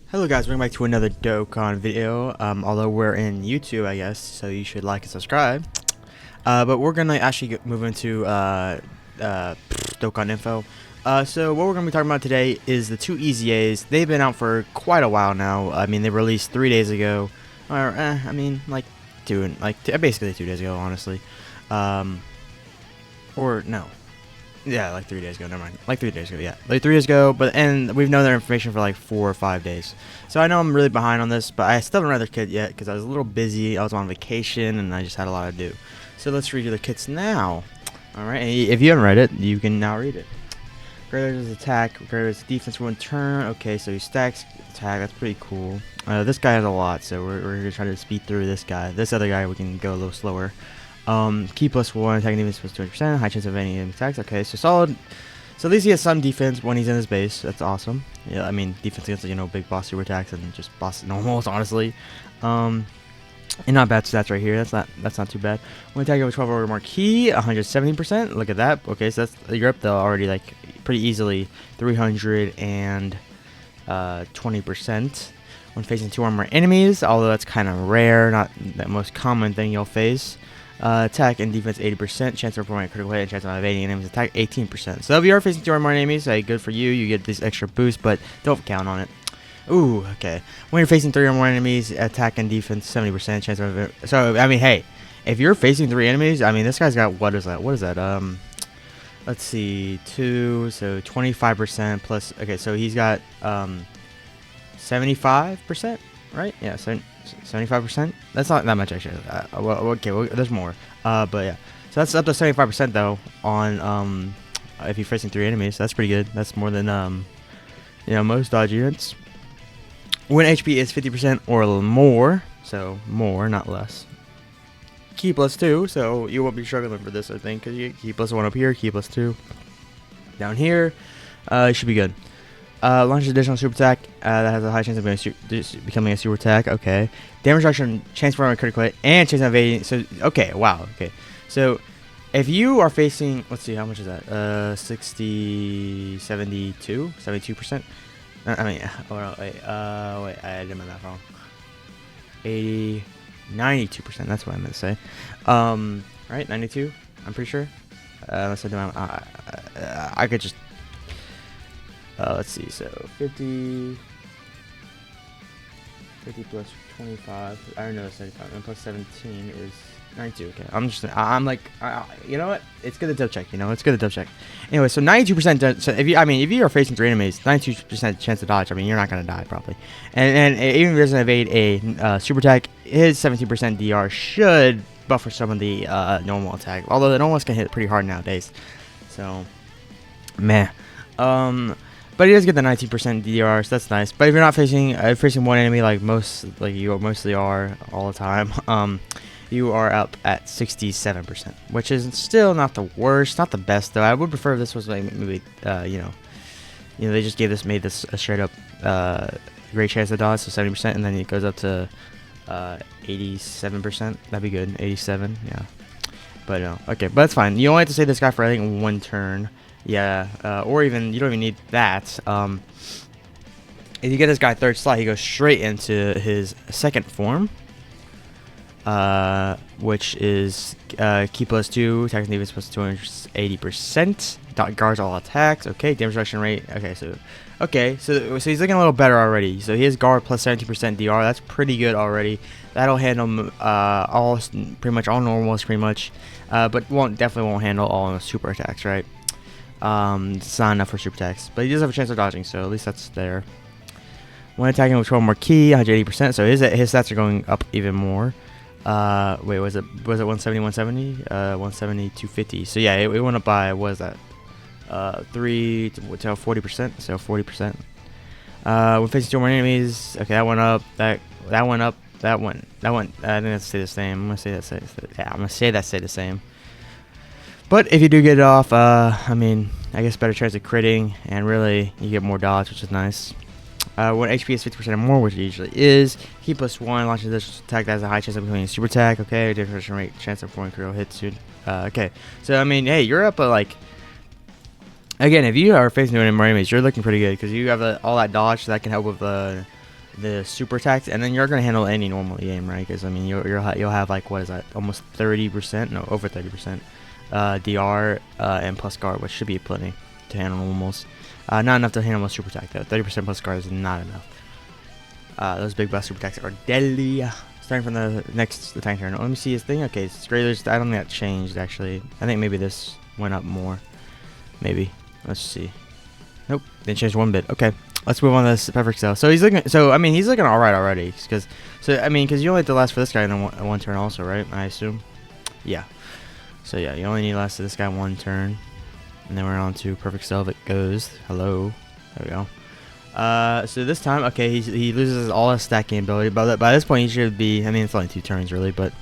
Hello guys, welcome back to another Dokkan video. Although we're in YouTube, I guess, so you should like and subscribe. But we're gonna actually move into Dokkan info. So what we're gonna be talking about today is the two EZAs. They've been out for quite a while now. I mean, they released 3 days ago, or I mean, basically 2 days ago, honestly. Or no. Yeah, like 3 days ago. Never mind. Like 3 days ago. Yeah, like 3 days ago. And we've known their information for like 4 or 5 days. So I know I'm really behind on this, but I still haven't read their kit yet because I was a little busy. I was on vacation and I just had a lot to do. So let's read you the kits now. All right. And if you haven't read it, you can now read it. Greater's attack. Greater's defense for 1 turn. Okay, so he stacks attack. That's pretty cool. This guy has a lot, so we're gonna try to speed through this guy. This other guy we can go a little slower. Key +1, attacking defense plus 200%, high chance of any attacks. Okay, so solid. So at least he has some defense when he's in his base. That's awesome. Yeah, I mean defense against big boss super attacks and just boss normals, honestly. And not bad stats right here. That's not too bad. When attacking with 12 or more key, 170%. Look at that. Okay, so that's you're up though already like pretty easily 320%. When facing 2 or more enemies, although that's kind of rare, not the most common thing you'll face. Attack and defense 80%, chance of performing a critical hit, and chance of evading enemies attack 18%. So if you are facing 2 or more enemies, hey, good for you. You get this extra boost, but don't count on it. Ooh, okay. When you're facing 3 or more enemies, attack and defense 70%, chance of. So I mean, hey, if you're facing 3 enemies, I mean, this guy's got what is that? What is that? Let's see, 2, so 25% plus. Okay, so he's got 75%, right? Yeah, 75%. That's not that much actually. Well, there's more. But yeah, so that's up to 75% though on if you're facing 3 enemies. So that's pretty good. That's more than most dodge units. When HP is 50% or more, so more, not less. Key +2, so you won't be struggling for this, I think, because you get key +1 up here, key +2 down here. It should be good. Launches additional super attack that has a high chance of becoming a super attack. Okay. Damage reduction, chance for a critical hit, and chance of evading. So, okay, wow. Okay. So, if you are facing, let's see, how much is that? 60, 72? 72%? I mean, wait, I did my math wrong. 80, 92%. That's what I meant to say. Right? 92? I'm pretty sure. Unless I do my, I could just. Let's see, so 50 plus 25, I don't know, 75, and plus 17 is 92, okay, I'm like, you know what, it's good to double check, it's good to double check. Anyway, so 92%, so if you are facing 3 enemies, 92% chance to dodge, I mean, you're not going to die, probably. And even if he doesn't evade a super attack, his 17% DR should buffer some of the normal attack, although the normals can hit pretty hard nowadays, so, meh. But he does get the 19% DDR, so that's nice. But if you're not facing 1 enemy like you mostly are all the time, you are up at 67%, which is still not the worst, not the best though. I would prefer if this was like maybe they just made this a straight up great chance to dodge, so 70%, and then it goes up to 87%. That'd be good, 87, yeah. But no, okay, but that's fine. You only have to save this guy for I think 1 turn. Yeah, or even, you don't even need that. If you get this guy 3rd slot, he goes straight into his 2nd form, which is key +2, attack and defense plus 280%, guards all attacks. Okay, damage reduction rate. Okay, so he's looking a little better already. So he has guard plus 70% DR. That's pretty good already. That'll handle pretty much all normals, pretty much, but definitely won't handle all super attacks, right? It's not enough for super attacks, but he does have a chance of dodging, so at least that's there. When attacking with 12 more key, 180%, so his stats are going up even more. Wait, was it 170, 170? 170, 250. So yeah, it went up by, what is that? 3 to 40%, so 40%. When facing 2 more enemies, okay, that went up, that went up, that went, I think that's stay the same. I'm gonna say that stay the same. But if you do get it off, I mean, I guess better chance of critting, and really, you get more dodge, which is nice. When HP is 50% or more, which it usually is, key +1, launches this attack that has a high chance of becoming a super attack, okay, differential rate, chance of performing critical hits soon. Okay, so I mean, hey, you're up at like, again, if you are facing more enemies, you're looking pretty good, because you have all that dodge, so that can help with the super attacks, and then you're gonna handle any normal game, right? Because I mean, you'll have like, what is that? Almost 30%, no, over 30%, DR and plus guard, which should be plenty to handle normals. Not enough to handle a super attack though. 30% plus guard is not enough. Those big blast super attacks are deadly. Starting from the next tank turn. Let me see his thing. Okay, it's great. I don't think that changed actually. I think maybe this went up more. Maybe. Let's see. Nope, didn't change one bit. Okay, let's move on to this perfect cell. So he's looking. So I mean, he's looking all right already. Because you only have to last for this guy in one turn also, right? I assume. Yeah. So yeah, you only need to last for this guy one turn, and then we're on to perfect cell. If it goes. Hello. There we go. So this time, okay, he loses all his stacking ability, but by this point he should be, I mean, it's only 2 turns really, but,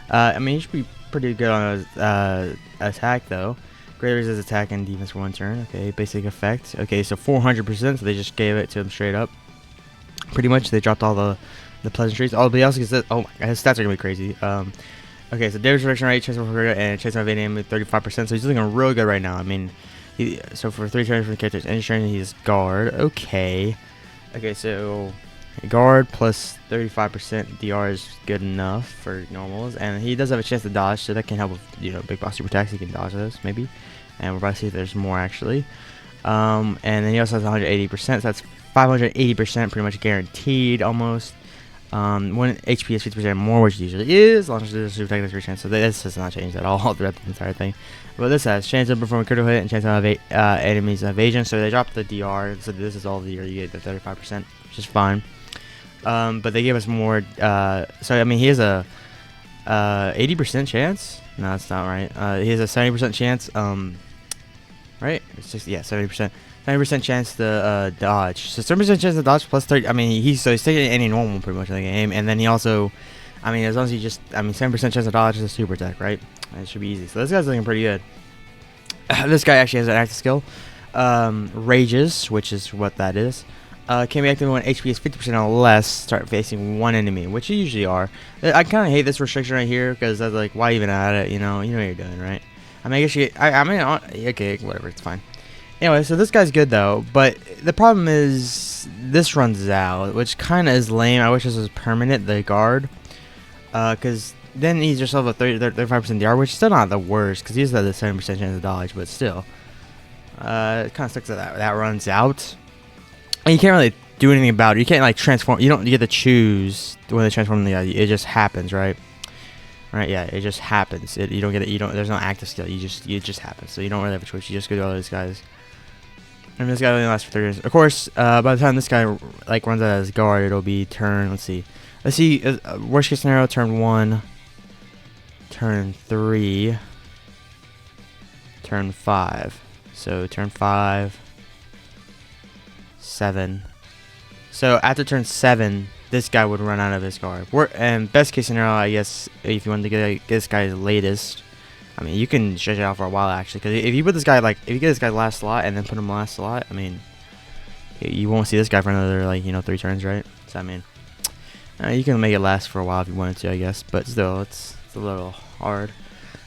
I mean, he should be pretty good on his, attack, though. Greatly raises his attack and defense for 1 turn, okay, basic effect, okay, so 400%, so they just gave it to him straight up. Pretty much, they dropped all the pleasantries. Oh, but he also gets this, oh my god, his stats are gonna be crazy. Okay, so damage reduction rate, chance of and chance of evading 35%, so he's looking real good right now, I mean, so for 3 turns for the characters, any turn he's guard. Okay, so guard plus 35% DR is good enough for normals, and he does have a chance to dodge, so that can help with big boss super attacks. He can dodge those maybe, and we're about to see if there's more actually. And then he also has 180%, so that's 580% pretty much guaranteed almost. 1 HP is 50% more, which usually is, as long as there's a super attack chance. So this does not change at all throughout the entire thing. But this has chance of performing critical hit and chance of enemies evasion. So they dropped the DR, so this is all the DR. You get the 35%, which is fine. But they gave us more. So I mean, he has a 80% chance. No, that's not right. He has a 70% chance. Right? It's just, yeah, 70%. 90% chance to dodge. So 70% chance to dodge plus 30. I mean, he's taking any normal pretty much in the game, and then he also, I mean, as long as you just, I mean, 7% chance to dodge is a super attack, right? It should be easy. So this guy's looking pretty good. This guy actually has an active skill, Rages, which is what that is. Can be activated when HP is 50% or less. Start facing 1 enemy, which you usually are. I kind of hate this restriction right here because that's like, why even add it? You know what you're doing, right? I mean, I guess I mean, okay, whatever, it's fine. Anyway, so this guy's good though, but the problem is this runs out, which kind of is lame. I wish this was permanent, the guard, because then he's yourself a 35% DR, which is still not the worst, because he's got the 70% chance of dodge, but still, it kind of sucks that that runs out, and you can't really do anything about it. You can't like transform. You get to choose when they transform the. It just happens, right? Right? Yeah, it just happens. You don't get it. You don't. There's no active skill. It just happens. So you don't really have a choice. You just go to all these guys. And this guy only lasts for 30 years. Of course, by the time this guy like runs out of his guard, it'll be turn. Let's see. Worst case scenario, turn 1, turn 3, turn 5. So turn 5, 7. So after turn 7, this guy would run out of his guard. And best case scenario, I guess, if you want to get this guy's latest. I mean, you can stretch it out for a while actually, because if you put this guy if you get this guy last slot and then put him last slot, I mean, you won't see this guy for another 3 turns, right? So I mean, you can make it last for a while if you wanted to, I guess, but still, it's a little hard.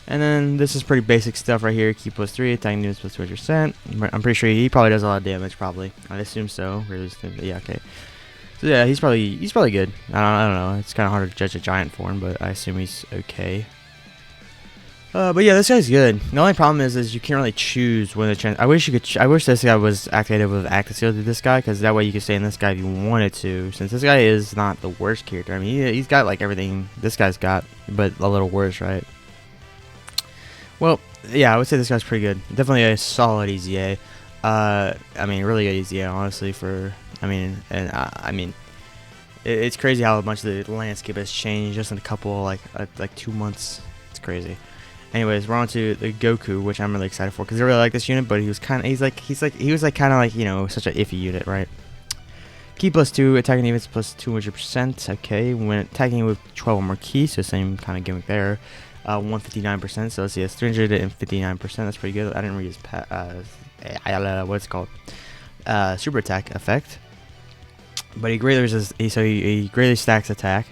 And then this is pretty basic stuff right here. Key plus 3, attacking units plus 200%. I'm pretty sure he probably does a lot of damage, probably. I assume so. Yeah, okay. So yeah, he's probably good. I don't know. It's kind of hard to judge a giant form, but I assume he's okay. But yeah, this guy's good. The only problem is you can't really choose when the chance. I wish this guy was activated with active skill to this guy, because that way you could stay in this guy if you wanted to. Since this guy is not the worst character. I mean, he's got like everything this guy's got, but a little worse, right? Well, yeah, I would say this guy's pretty good. Definitely a solid EZA. I mean, really good EZA, honestly. It's crazy how much the landscape has changed just in a couple like 2 months. It's crazy. Anyways, we're on to the Goku, which I'm really excited for because I really like this unit, but he was kind of such an iffy unit, right? Key plus 2, attacking defense plus 200%. Okay, when attacking with 12 or more keys, so same kind of gimmick there. 159%. So let's see, it's 359%. That's pretty good. I didn't read his what's it called? Super attack effect. But he greatly stacks attack.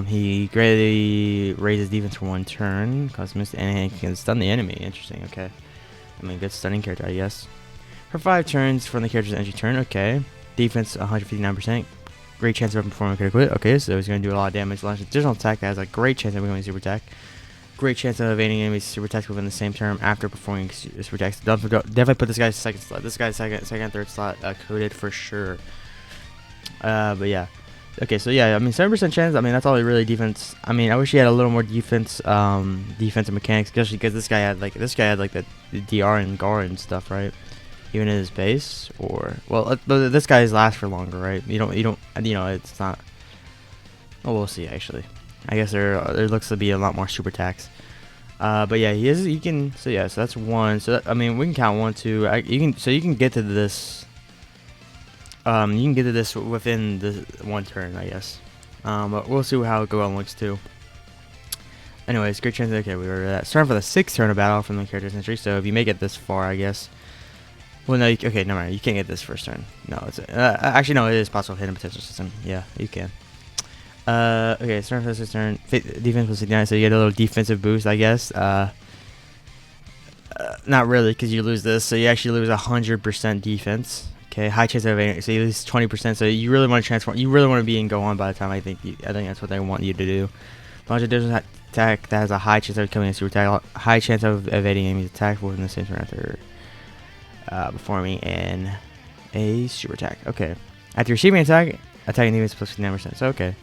He greatly raises defense for 1 turn, and he can stun the enemy. Interesting, okay. I mean, good stunning character, I guess. For 5 turns from the character's entry turn, okay. Defense 159%. great chance of performing a critical hit. Okay, so he's going to do a lot of damage. Launch additional attack that has a great chance of becoming super attack. Great chance of evading enemies super attacks within the same turn after performing super attacks. Definitely put this guy's second slot. This guy's second, third slot coded for sure. But yeah. Okay, so yeah, I mean 7% chance. I mean that's all really defense. I mean I wish he had a little more defense, defensive mechanics, especially because this guy had like the DR and guard and stuff, right? Even in his base, or well, this guy's last for longer, right? You don't, it's not. Oh, we'll see. Actually, I guess there looks to be a lot more super attacks. But yeah, he can. So yeah, so that's one. So that, I mean, we can count 1, 2. You can get to this. You can get to this within the 1 turn, I guess. But we'll see how Gohan looks too. Anyways, great chance. Okay, we were starting for the 6th turn of battle from the character's entry. So if you make it this far, I guess. Well, no, okay, no mind. You can't get this first turn. No, it's actually no. It is possible hidden potential system. Yeah, you can. Okay, starting for the 6th turn. Defense was 69, so you get a little defensive boost, I guess. Not really, because you lose this, so you actually lose 100% defense. Okay, high chance of evading, so you lose 20%. So you really want to transform. You really want to be in Gohan by the time I think that's what they want you to do. Launch a different attack that has a high chance of becoming a super attack. High chance of evading enemy's attack within the same turn after performing in a super attack. Okay, after receiving an attack, attacking enemies plus 59%. So okay,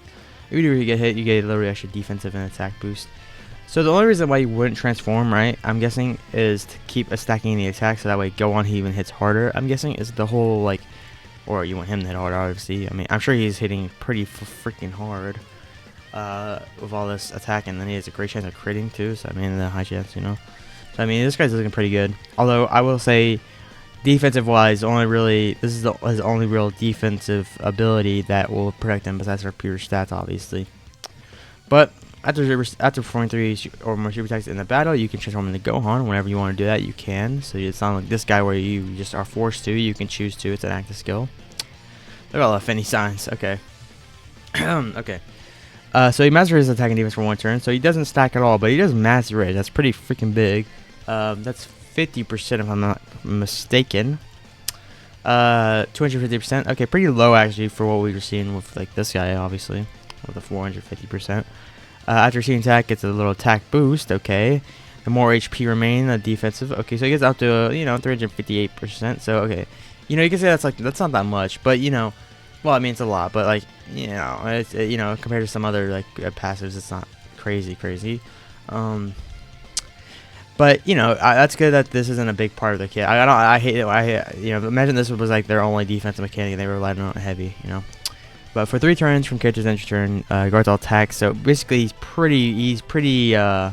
if you get hit, you get a little extra defensive and attack boost. So the only reason why you wouldn't transform, right, I'm guessing, is to keep stacking the attack, so that way Gohan he even hits harder. I'm guessing is the whole like, or you want him to hit harder, obviously. I mean, I'm sure he's hitting pretty freaking hard with all this attack, and then he has a great chance of critting too. So I mean, the high chance, So I mean, this guy's looking pretty good. Although I will say, defensive wise, this is his only real defensive ability that will protect him, besides our pure stats, obviously. But after performing 3 or more super attacks in the battle, you can transform into Gohan. Whenever you want to do that, you can. So it's not like this guy where you just are forced to. You can choose to. It's an active skill. Look at all the Finny signs. Okay. Okay. So he masters his attack and defense for 1 turn. So he doesn't stack at all, but he does master it. That's pretty freaking big. That's 50% if I'm not mistaken. 250%. Okay, pretty low actually for what we were seeing with like this guy, obviously, with the 450%. After receiving attack, gets a little attack boost. Okay, the more HP remaining, the defensive. Okay, so it gets up to 358%. So okay, you can say that's not that much, but well, I mean it's a lot, but like it's compared to some other like passives, it's not crazy. But that's good that this isn't a big part of the kit. I hate it. Imagine this was like their only defensive mechanic and they were relying on it heavy. But for 3 turns from character's entry turn, guards all attacks. So basically, he's pretty. I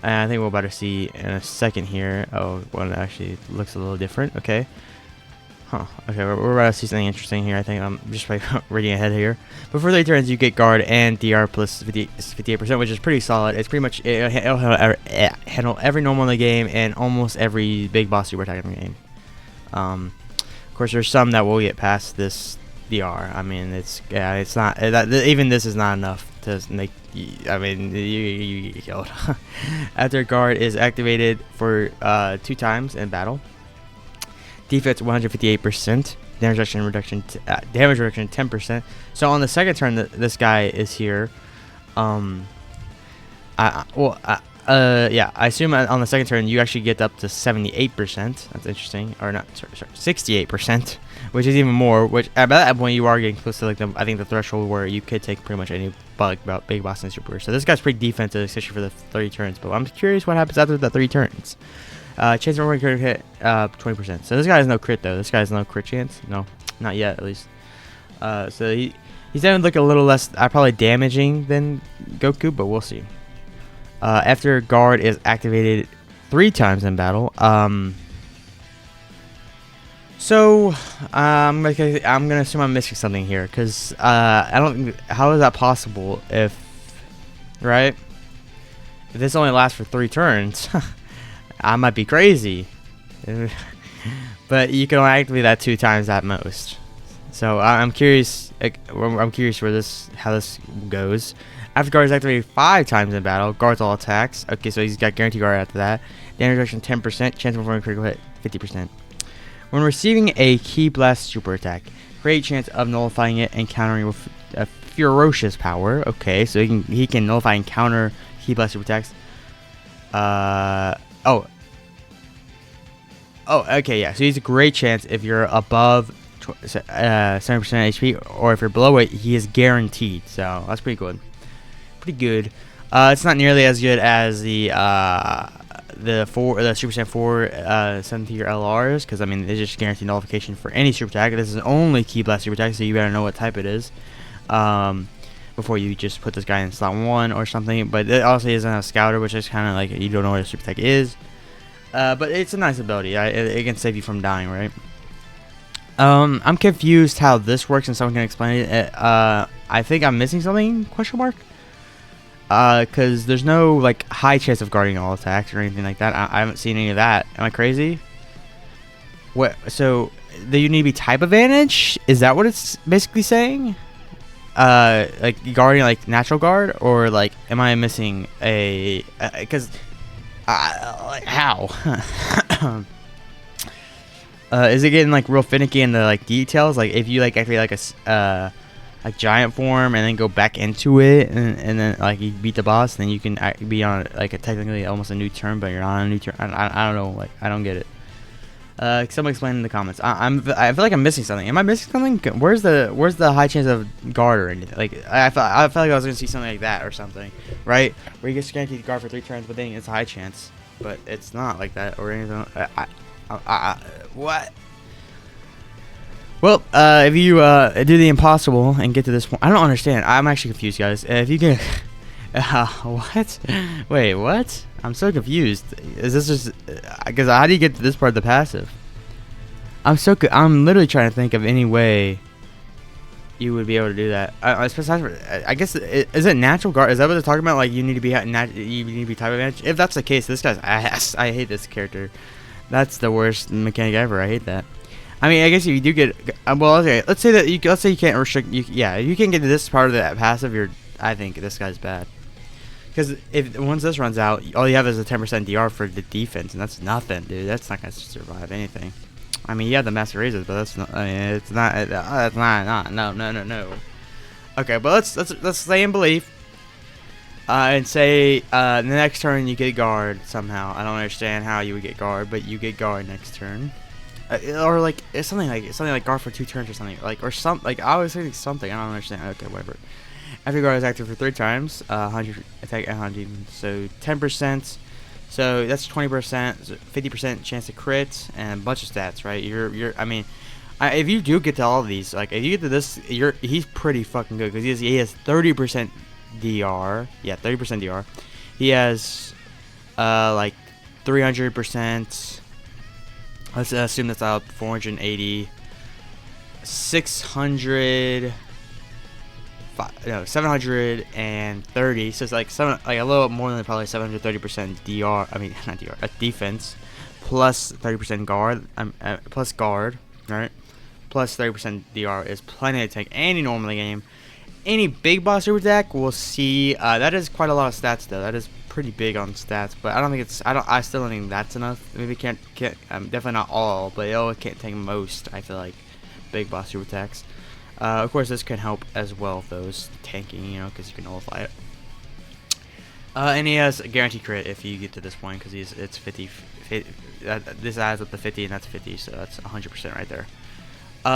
think we're about to see in a second here. Oh, one actually looks a little different. Okay. Huh. Okay, we're about to see something interesting here. I think I'm just reading ahead here. But for 3 turns, you get guard and DR plus 58%, which is pretty solid. It's pretty much it'll handle every normal in the game and almost every big boss super attack in the game. Of course, there's some that will get past this DR. I mean, it's not even this is not enough to make. I mean, you get killed. After guard is activated for 2 times in battle. Defense 158%, damage reduction 10%. So on the second turn, this guy is here. Yeah, I assume on the second turn you actually get up to 78%. That's interesting, or not? Sorry, 68%, which is even more. Which at that point you are getting close to like I think the threshold where you could take pretty much any big boss and super. So this guy's pretty defensive, especially for the 30 turns. But I'm curious what happens after the 3 turns. Chance of one crit hit 20%. So this guy has no crit though. This guy has no crit chance. No, not yet at least. So he's going to look a little less probably damaging than Goku, but we'll see. After guard is activated 3 times in battle. So I'm gonna assume I'm missing something here because I don't. How is that possible? If this only lasts for 3 turns. I might be crazy, but you can only activate that 2 times at most. So I'm curious. I'm curious how this goes. After guard is activated 5 times in battle, guards all attacks. Okay, so he's got guaranteed guard after that. Damage reduction 10%. Chance of performing critical hit 50%. When receiving a Ki Blast super attack, great chance of nullifying it and countering with a ferocious power. Okay, so he can nullify and counter Ki Blast super attacks. Oh, okay, yeah. So he's a great chance if you're above 70% HP, or if you're below it, he is guaranteed. So that's pretty good. Pretty good. It's not nearly as good as the Super Saiyan 4 7th tier LRs, because I mean it's just guaranteed nullification for any super attack. This is only Ki Blast super attack, so you better know what type it is before you just put this guy in slot 1 or something. But it also isn't a scouter, which is kind of like you don't know what a super attack is. But it's a nice ability. It can save you from dying, right? I'm confused how this works, and someone can explain it. I think I'm missing something? Question mark. Because there's no like high chance of guarding all attacks or anything like that. I haven't seen any of that. Am I crazy? What? So do you need to be type advantage? Is that what it's basically saying? Like guarding like natural guard, or like am I missing a? Because like how? Is it getting like real finicky in the like details? Like if you like activate like a like giant form and then go back into it, and then like you beat the boss, then you can be on like technically almost a new turn, but you're not on a new turn. I don't know, like I don't get it. Someone explain in the comments. I feel like I'm missing something. Am I missing something? Where's the high chance of guard or anything? Like I felt like I was gonna see something like that or something, right? Where you get guaranteed to guard for 3 turns, but then it's a high chance, but it's not like that or anything. What? Well, if you do the impossible and get to this point, I don't understand. I'm actually confused, guys. If you can, what? Wait, what? I'm so confused. Is this just because how do you get to this part of the passive? I'm literally trying to think of any way you would be able to do that. I guess is it natural guard? Is that what they're talking about? Like you need to be you need to be type advantage. If that's the case, this guy's ass. I hate this character. That's the worst mechanic ever. I hate that. I mean, I guess if you do get well, okay. Let's say you can't restrict. Yeah, you can get to this part of that passive. I think this guy's bad. Because if once this runs out, all you have is a 10% DR for the defense, and that's nothing, dude. That's not gonna survive anything. I mean, yeah, the master raises, but that's not. I mean, it's not. That's not. No. Okay, but let's stay in belief. And say the next turn you get guard somehow. I don't understand how you would get guard, but you get guard next turn. Or like it's something like guard for 2 turns or something or something like I was thinking something. I don't understand. Okay, whatever. Every guard is active for 3 times. 100 attack and 100. So 10%. So that's 20%. 50% chance to crit and a bunch of stats, right? I mean, if you do get to all of these, like if you get to this, he's pretty fucking good because he has 30% DR. Yeah, 30% DR. He has like 300%. Let's assume that's out 480, 600, 730. So it's like a little more than probably 730% DR. I mean, not DR, defense, plus 30% guard. Plus guard, right? Plus 30% DR is plenty to take any normal game. Any big boss super attack, we'll see. That is quite a lot of stats, though. That is pretty big on stats, but I don't think it's. I still don't think that's enough. Maybe can't. Definitely not all, but it can't take most. I feel like big boss super attacks. Of course, this can help as well. Those tanking, you know, because you can nullify it. And he has a guaranteed crit if you get to this point, because it's 50. This adds up to 50, and that's 50, so that's 100% right there.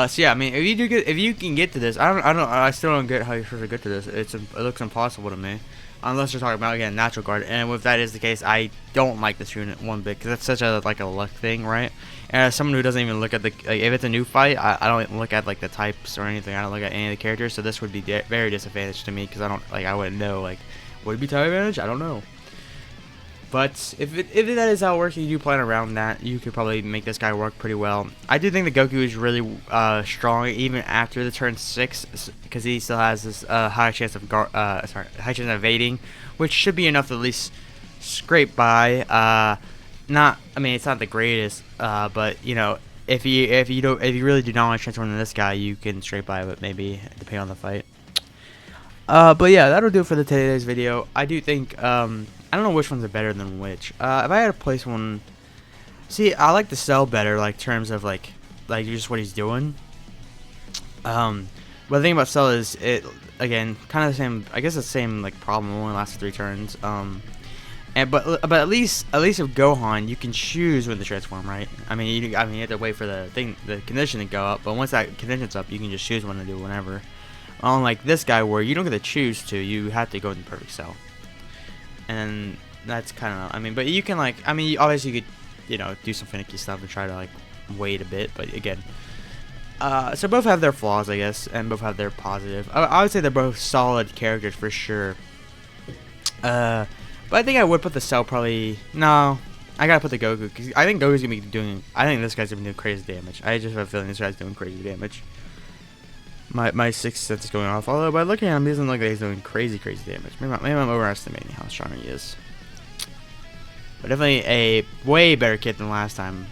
So yeah, I mean, if you can get to this, I still don't get how you're supposed to get to this. It looks impossible to me, unless you're talking about again natural guard. And if that is the case, I don't like this unit one bit because that's such a like a luck thing, right? And as someone who doesn't even look at the if it's a new fight, I don't look at like the types or anything. I don't look at any of the characters, so this would be very disadvantaged to me because I wouldn't know like would it be type advantage? I don't know. But if that is how it works, you do plan around that, you could probably make this guy work pretty well. I do think the Goku is really strong even after the turn 6, because he still has this high chance of evading, which should be enough to at least scrape by. I mean, it's not the greatest, but you know, if you really do not want to transform into this guy, you can scrape by, but maybe depending on the fight. But yeah, that'll do it for today's video. I do think I don't know which ones are better than which. If I had to place one, see, I like the Cell better, like terms of like just what he's doing. But the thing about Cell is it again kind of the same. I guess the same like problem. Only lasts 3 turns. But at least with Gohan, you can choose when to transform, right? I mean, you have to wait for the condition to go up. But once that condition's up, you can just choose when to do whenever. Unlike this guy, where you don't get to choose to, you have to go into perfect cell. And that's kind of, I mean, but you can like, I mean, obviously you could, do some finicky stuff and try to like wait a bit. But again, so both have their flaws, I guess, and both have their positive. I would say they're both solid characters for sure. But I think I would put the Cell probably. No, I gotta put the Goku because I think Goku's gonna be doing. I think this guy's gonna be doing crazy damage. I just have a feeling this guy's doing crazy damage. My sixth sense is going off. Although by looking at him, he doesn't look like he's doing crazy damage. Maybe I'm overestimating how strong he is. But definitely a way better kit than last time.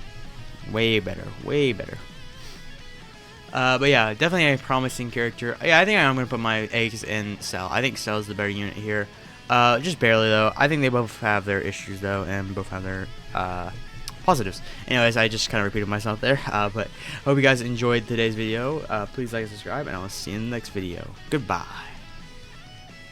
Way better. But yeah, definitely a promising character. Yeah, I think I'm gonna put my eggs in Cell. I think Cell's the better unit here. Just barely though. I think they both have their issues though, and both have their positives. Anyways, I just kind of repeated myself there. But hope you guys enjoyed today's video. Please like and subscribe, and I'll see you in the next video. Goodbye.